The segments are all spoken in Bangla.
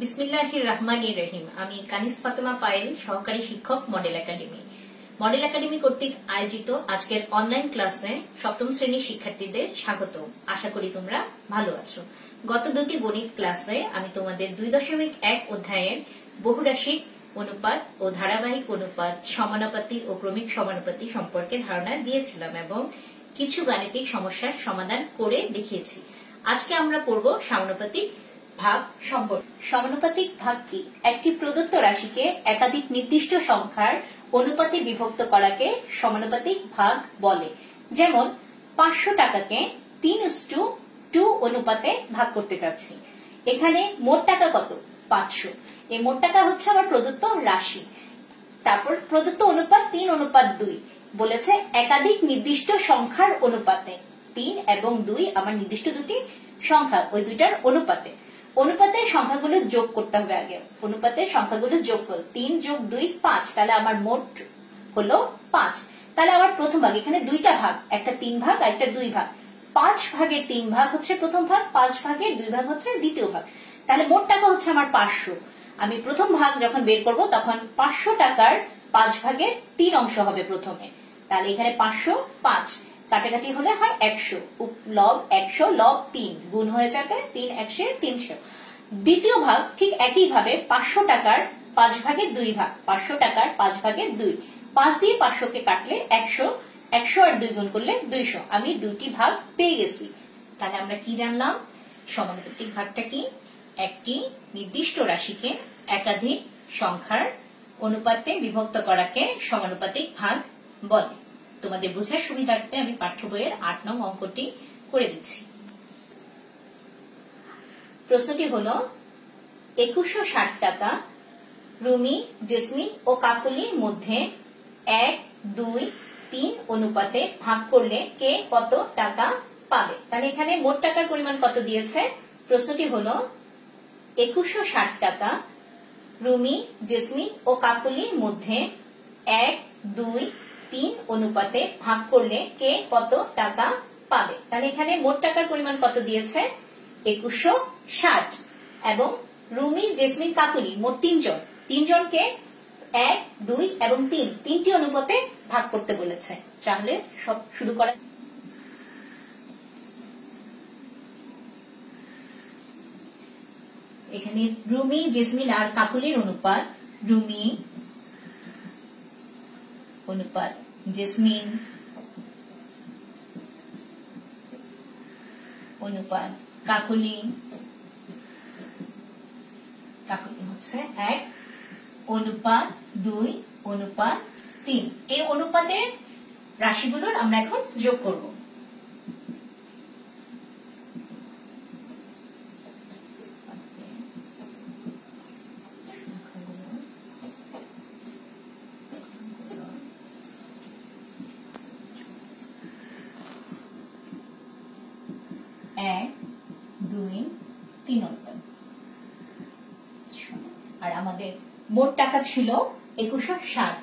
বিসমিল্লাহির রহমানির রহিম। আমি কানিস ফাতেমা পায়েল, সহকারী শিক্ষক, মডেল একাডেমি। মডেল একাডেমি কর্তৃক আয়োজিত আজকের অনলাইন ক্লাসে সপ্তম শ্রেণীর শিক্ষার্থীদের স্বাগত। আশা করি তোমরা ভালো আছো। গত দুটি গণিত ক্লাসে আমি তোমাদের 2.1 অধ্যায়ের বহুরাশিক অনুপাত ও ধারাবাহিক অনুপাত, সমানুপাতি ও ক্রমিক সমানুপাতি সম্পর্কে ধারণা দিয়েছিলাম এবং কিছু গাণিতিক সমস্যার সমাধান করে দেখিয়েছি। আজকে আমরা পড়ব সমানুপাতিক ভাগ সম্পর্কে। সমানুপাতিক ভাগ কি? একটি প্রদত্ত রাশিকে একাধিক নির্দিষ্ট সংখ্যার অনুপাতে বিভক্ত করাকে সমানুপাতিক ভাগ বলে। যেমন 500 টাকাকে 3:2 অনুপাতে ভাগ করতে চাচ্ছি। এখানে মোট টাকা কত? 500। এই মোট টাকা হচ্ছে আমার প্রদত্ত রাশি। তারপর প্রদত্ত অনুপাত 3:2 বলেছে একাধিক নির্দিষ্ট সংখ্যার অনুপাতে। 3 এবং 2 আমার নির্দিষ্ট দুটি সংখ্যা, ওই দুইটার অনুপাতে। অনুপাতের সংখ্যাগুলো যোগ করতে হবে আগে। অনুপাতের সংখ্যাগুলো যোগফল 3 + 2 5, তাহলে আমার মোট হলো 5। তাহলে আমার প্রথম ভাগ, এখানে দুইটা ভাগ, একটা 3 ভাগ আর একটা 2 ভাগ। 5 ভাগের 3 ভাগ হচ্ছে প্রথম ভাগ, 5 ভাগের 2 ভাগ হচ্ছে দ্বিতীয় ভাগ। তাহলে মোট টাকা হচ্ছে আমার 500। আমি প্রথম ভাগ যখন বের করব তখন 500 টাকার 5 ভাগের 3 অংশ হবে প্রথমে। তাহলে এখানে 500 5 কাটাকাটি হলে হয় 100, লব 100 লব 3 গুণ হয়ে যাবে 3 100 300। দ্বিতীয় ভাগ ঠিক একই ভাবে 500 টাকার 5 ভাগের 2 ভাগ, 500 টাকার 5 ভাগের 2, 5 দিয়ে 500 কে কাটলে 100, 100 আর 2 গুণ করলে 200। আমি দুটি ভাগ পেয়ে গেছি। তাহলে আমরা কি জানলাম? সমানুপাতিক ভাগটা কি? একটি নির্দিষ্ট রাশিকে একাধিক সংখ্যার অনুপাতে বিভক্ত করাকে সমানুপাতিক ভাগ বলে। তোমাদের বোঝার সুবিধার্থে আমি পাঠ্য বইয়ের 8 নং অঙ্কটি করে দিচ্ছি। প্রশ্নটি হলো 2160 টাকা রুমি, জেসমিন ও কাকুলির মধ্যে 1, 2, 3 অনুপাতে ভাগ করলে কে কত টাকা পাবে? তাহলে এখানে মোট টাকার পরিমাণ কত দিয়েছে? প্রশ্নটি হলো 2160 টাকা রুমি, জেসমিন ও কাকুলির মধ্যে 1, 2, 3 অনুপাতে ভাগ করলে কে কত টাকা পাবে? তাহলে এখানে মোট টাকার পরিমাণ কত দিয়েছে? 2160। এবং রুমি, জেসমিন, কাকুলি মোট 3 জন। 3 জনকে 1, 2 এবং 3 তিনটি অনুপাতে ভাগ করতে বলেছে। তাহলে সব শুরু করা। এখানে রুমি, জেসমিন আর কাকুলির অনুপাত। রুমি অনুপাত জেসমিন অনুপাত কাকুলি। কাকুলি হচ্ছে 1 অনুপাত 2 অনুপাত 3। এই অনুপাতের রাশিগুলোর আমরা এখন যোগ করব। আর আমাদের মোট টাকা ছিল 2160।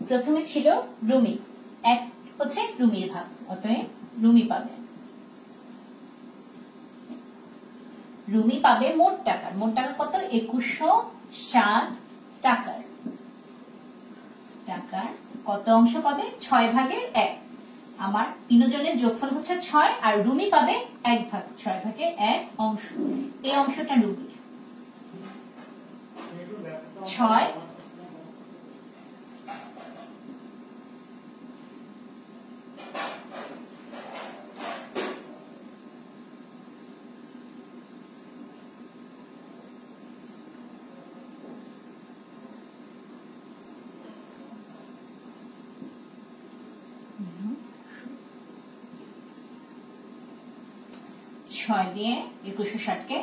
প্রথমে ছিল রুমি, 1 হচ্ছে রুমির ভাগ, অতএব রুমি পাবে। রুমি পাবে মোট টাকা। মোট টাকা কত? 2160 টাকার। টাকার কত অংশ পাবে? 6 ভাগের 1। আমার 3 জনের যোগফল হচ্ছে 6 আর রুমি পাবে 1 ভাগ, 6 ভাগের 1 অংশ। এই অংশটা রুমির। 6 দিয়ে 2160 কে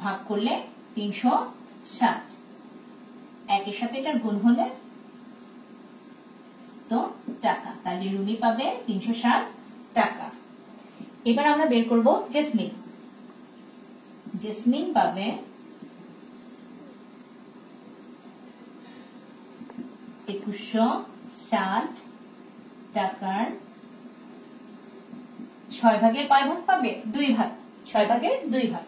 ভাগ করলে 360। একের সাথে এটার গুণ হলে তো টাকা। তাহলে রুমি পাবে 360 টাকা। এবার আমরা বের করব জেসমিন। জেসমিন পাবে 2160 60 টাকার 6 ভাগের কয় ভাগ পাবে? 2 ভাগ। 6 ভাগের 2 ভাগ।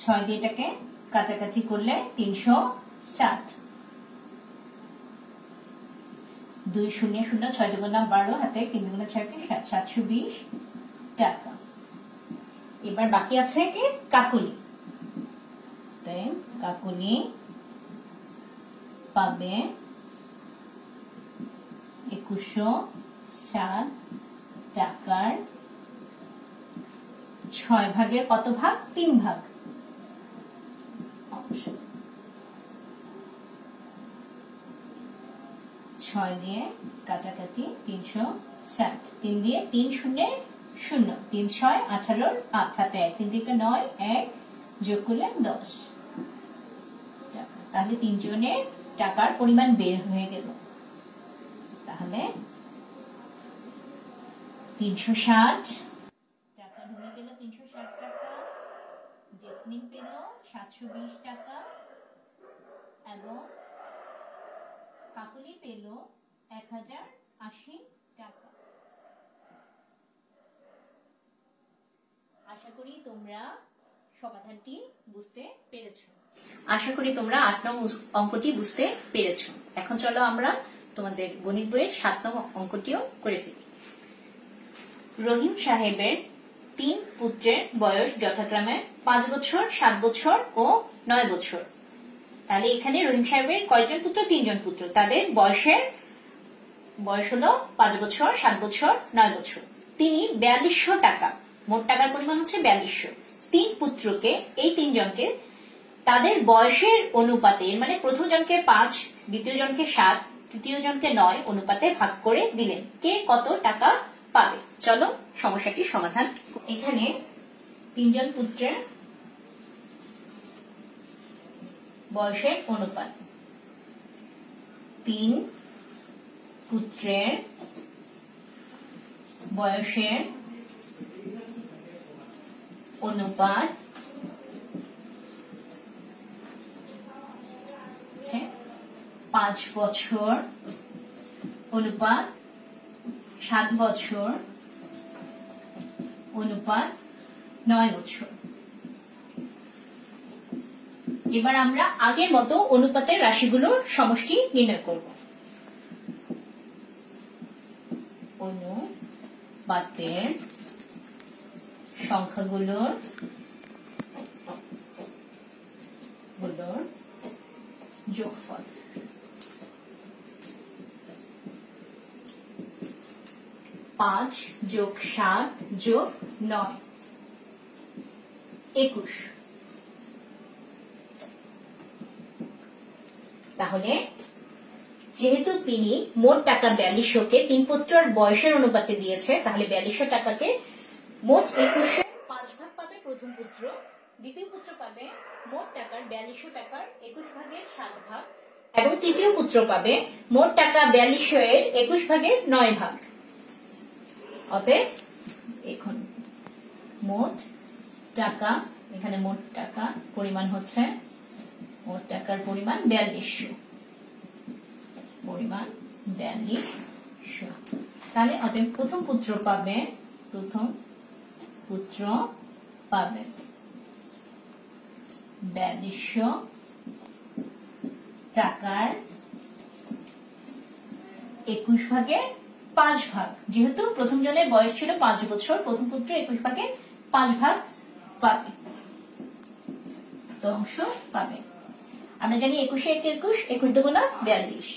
ছয় দিয়ে এটাকে কাটাকাটি করলে 360। 2 0 0 6 দুগুণা 12 হাতে 3 দুগুণা 6 কে 720 টাকা। এবার বাকি আছে কি কাকুলি। তাই কাকুলি পাবে 2160 টাকার 6 ভাগের কত ভাগ? 3 ভাগ। 6 দিয়ে কাটাকাটি 360। 3 দিয়ে 3 0 0 3 6 18 8 হাতে 1 3 থেকে 9 1 যোগ করলে 10 টাকা। তাহলে তিনজনের টাকার পরিমাণ বের হয়ে গেল। তাহলে 360 টাকা ঢুকে গেল। 360 টাকা। জেসমিন পেল 720 টাকা এবং কাকুলি পেল 1080 টাকা। আশা করি তোমরা সমাধানটি বুঝতে পেরেছো। আশা করি তোমরা 8 নং অঙ্কটি বুঝতে পেরেছো। এখন চলো আমরা তোমাদের গণিত বইয়ের 7 নং অঙ্কটিও করে ফেলি। রহিম সাহেবের 3 পুত্রের বয়স যথাক্রমে 5 বছর, 7 বছর ও 9 বছর। তাহলে এখানে রহিম সাহেবের কয়জন পুত্র? 3 জন পুত্র। তাদের বয়স হলো 5 বছর, 7 বছর, 9 বছর। তিনি 4200 টাকা, মোট টাকার পরিমাণ হচ্ছে 4200। 3 পুত্রকে, এই 3 জনকে তাদের বয়সের অনুপাতে, মানে প্রথম জনকে 5, দ্বিতীয় জনকে 7, তৃতীয় জনকে 9 অনুপাতে ভাগ করে দিলেন। কে কত টাকা পাবে? চলো সমস্যাটি সমাধান। এখানে 3 জন পুত্রের বয়সের অনুপাত। 3 পুত্রের বয়সের অনুপাত 5 বছর অনুপাত 7 বছর অনুপাত 9 বছর। এবার আমরা আগের মতো অনুপাতের রাশিগুলোর সমষ্টি নির্ণয় করব। অনুপাতের সংখ্যাগুলোর যোগফল। 5 যোগ 7 যোগ 9 21। তাহলে যেহেতু তিনি মোট টাকা 4200-কে 3 পুত্রের বয়সের অনুপাতে দিয়েছে, তাহলে 4200 টাকাকে মোট 21-এর 5 ভাগ পাবে প্রথম পুত্র, দ্বিতীয় পুত্র পাবে মোট টাকার 4200 টাকার 21 ভাগের 7 ভাগ এবং তৃতীয় পুত্র পাবে মোট টাকা 4200-এর 21 ভাগের 9 ভাগ। অতএব এখন মোট টাকা, এখানে মোট টাকা পরিমাণ হচ্ছে, মোট টাকার পরিমাণ 4200, পরিমাণ 4200। তাহলে অতএব প্রথম পুত্র পাবে 4200 টাকার 21 ভাগের 5 ভাগ। যেহেতু প্রথম জনের বয়স ছিল 5 বছর, প্রথম পুত্র 21 ভাগের 5 ভাগ পাবে, তো অংশ পাবে। আমরা জানি 21 এ 21, 21 দুগুণা 42,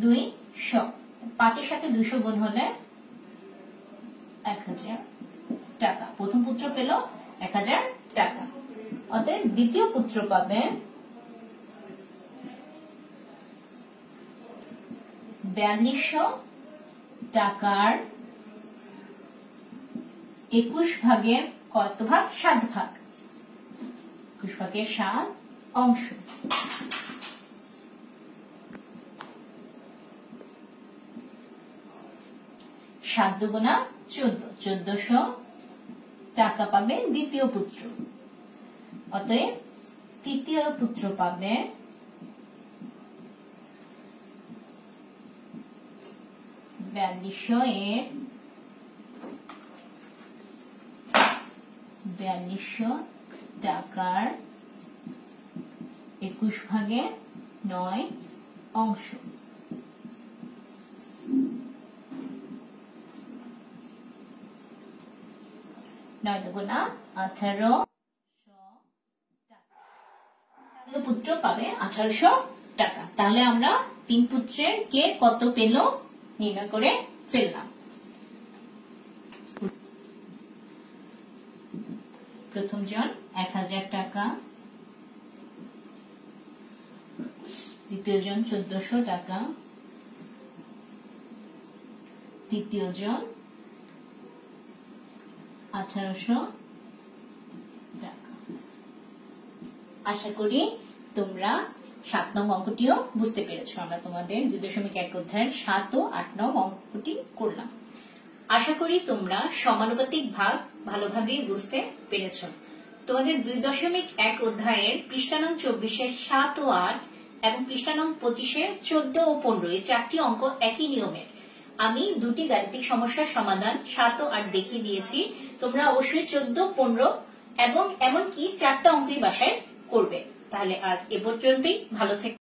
200। 5-এর সাথে 200 গুণ হলে 1000 টাকা। প্রথম পুত্র পেল 1000 টাকা। অতএব দ্বিতীয় পুত্র পাবে 4200 টাকার 21 ভাগের কত ভাগ? 7 ভাগ। 21 ভাগের 7 অংশ। 7 দুগুণা 14, 1400 টাকা পাবে দ্বিতীয় পুত্র। অতএব তৃতীয় পুত্র পাবে 4200 এর 4200 টাকার 21/9 অংশ। 9 দুগুণা 1800 টাকা। পুত্র পাবে 1800 টাকা। তাহলে আমরা 3 পুত্রের কে কত পেল নির্ণয় করে ফেললাম। প্রথম জন 1000 টাকা, দ্বিতীয় জন 1400 টাকা, তৃতীয় জন 1800 টাকা। আশা করি তোমরা 7 নং অঙ্কটিও বুঝতে পেরেছো। আমরা তোমাদের 2.1 অধ্যায়ের 7 ও 8 নং অঙ্কটি করলাম। আশা করি তোমরা সমানুপাতিক ভাগ ভালোভাবে বুঝতে পেরেছো। তোমাদের 2.1 অধ্যায়ের পৃষ্ঠা নং 24-এর 7 ও 8 এবং পৃষ্ঠা নং 25-এর 14 ও 15 এই 4টি অঙ্ক একই নিয়মের। আমি 2টি গাণিতিক সমস্যার সমাধান 7 ও 8 দেখিয়ে দিয়েছি। তোমরা অবশ্যই 14, 15 এবং এমনকি 4টা অঙ্কই বাসায় করবে। তাহলে আজ এ পর্যন্তই। ভালো থেকো।